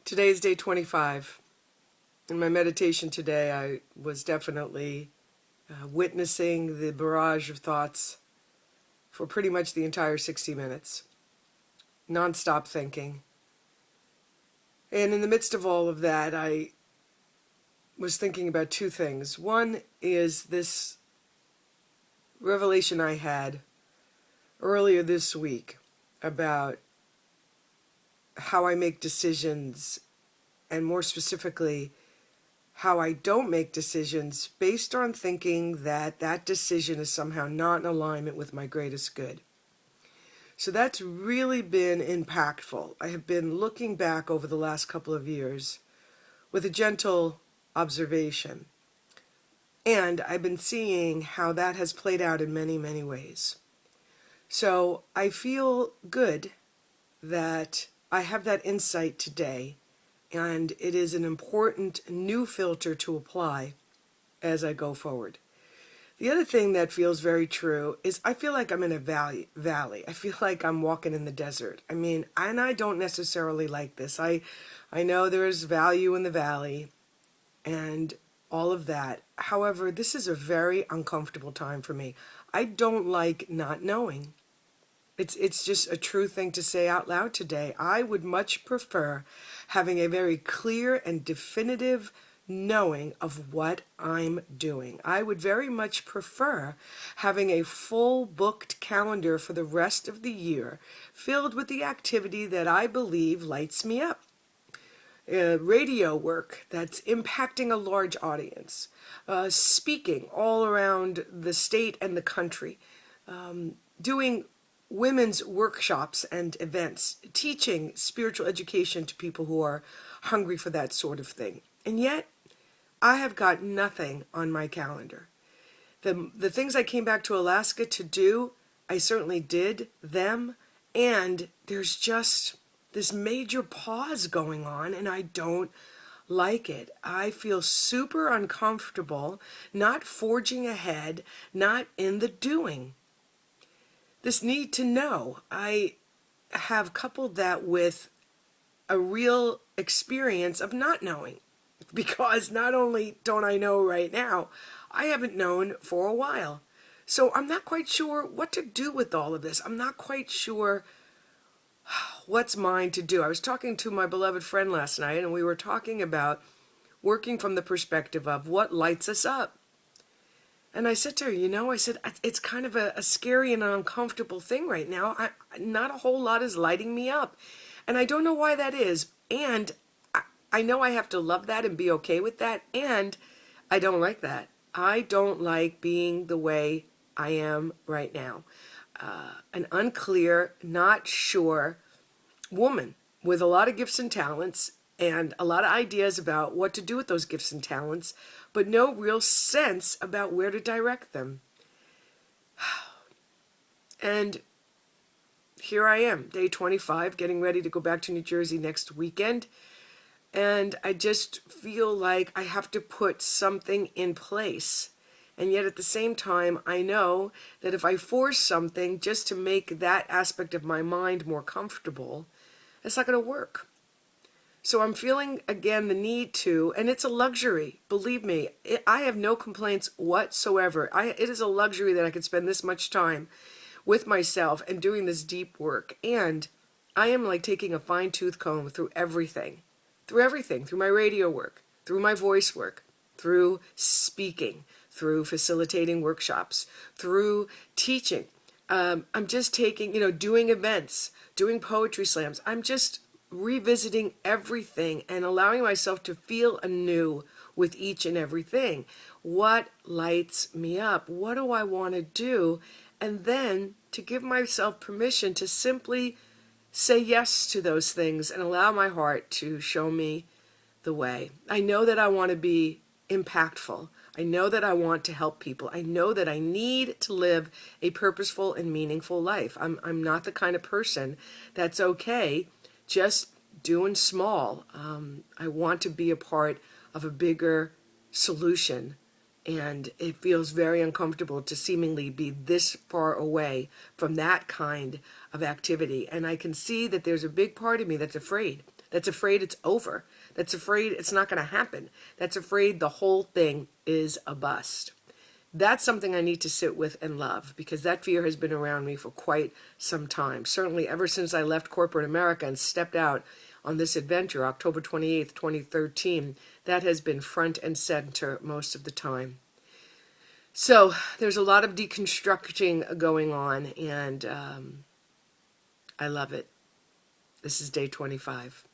Today is day 25. In my meditation today, I was definitely witnessing the barrage of thoughts for pretty much the entire 60 minutes. Non-stop thinking. And in the midst of all of that, I was thinking about two things. One is this revelation I had earlier this week about how I make decisions, and more specifically, how I don't make decisions based on thinking that that decision is somehow not in alignment with my greatest good. So that's really been impactful. I have been looking back over the last couple of years with a gentle observation, and I've been seeing how that has played out in many, many ways. So I feel good that I have that insight today, and it is an important new filter to apply as I go forward. The other thing that feels very true is I feel like I'm in a valley. I feel like I'm walking in the desert. And I don't necessarily like this. I know there's value in the valley and all of that. However, this is a very uncomfortable time for me. I don't like not knowing. It's just a true thing to say out loud today. I would much prefer having a very clear and definitive knowing of what I'm doing. I would very much prefer having a full booked calendar for the rest of the year filled with the activity that I believe lights me up. Radio work that's impacting a large audience, speaking all around the state and the country, doing women's workshops and events, teaching spiritual education to people who are hungry for that sort of thing. And yet, I have got nothing on my calendar. The things I came back to Alaska to do, I certainly did them, and there's just this major pause going on, and I don't like it. I feel super uncomfortable, not forging ahead, not in the doing. This need to know, I have coupled that with a real experience of not knowing. Because not only don't I know right now, I haven't known for a while. So I'm not quite sure what to do with all of this. I'm not quite sure what's mine to do. I was talking to my beloved friend last night, and we were talking about working from the perspective of what lights us up. And I said to her, I said, it's kind of a scary and an uncomfortable thing right now. Not a whole lot is lighting me up. And I don't know why that is. And I know I have to love that and be okay with that. And I don't like that. I don't like being the way I am right now. An unclear, not sure woman with a lot of gifts and talents and a lot of ideas about what to do with those gifts and talents, but no real sense about where to direct them. And here I am, day 25, getting ready to go back to New Jersey next weekend. And I just feel like I have to put something in place. And yet at the same time, I know that if I force something just to make that aspect of my mind more comfortable, it's not going to work. So I'm feeling, again, the need to, and it's a luxury, believe me. I have no complaints whatsoever. It is a luxury that I could spend this much time with myself and doing this deep work. And I am like taking a fine-tooth comb through everything, through my radio work, through my voice work, through speaking, through facilitating workshops, through teaching. I'm just taking, doing events, doing poetry slams. I'm just revisiting everything and allowing myself to feel anew with each and everything. What lights me up? What do I want to do? And then to give myself permission to simply say yes to those things and allow my heart to show me the way. I know that I want to be impactful. I know that I want to help people. I know that I need to live a purposeful and meaningful life. I'm not the kind of person that's okay just doing small. I want to be a part of a bigger solution. And it feels very uncomfortable to seemingly be this far away from that kind of activity. And I can see that there's a big part of me that's afraid. That's afraid it's over. That's afraid it's not going to happen. That's afraid the whole thing is a bust. That's something I need to sit with and love, because that fear has been around me for quite some time. Certainly ever since I left corporate America and stepped out on this adventure, October 28th, 2013, that has been front and center most of the time. So there's a lot of deconstructing going on, and I love it. This is day 25.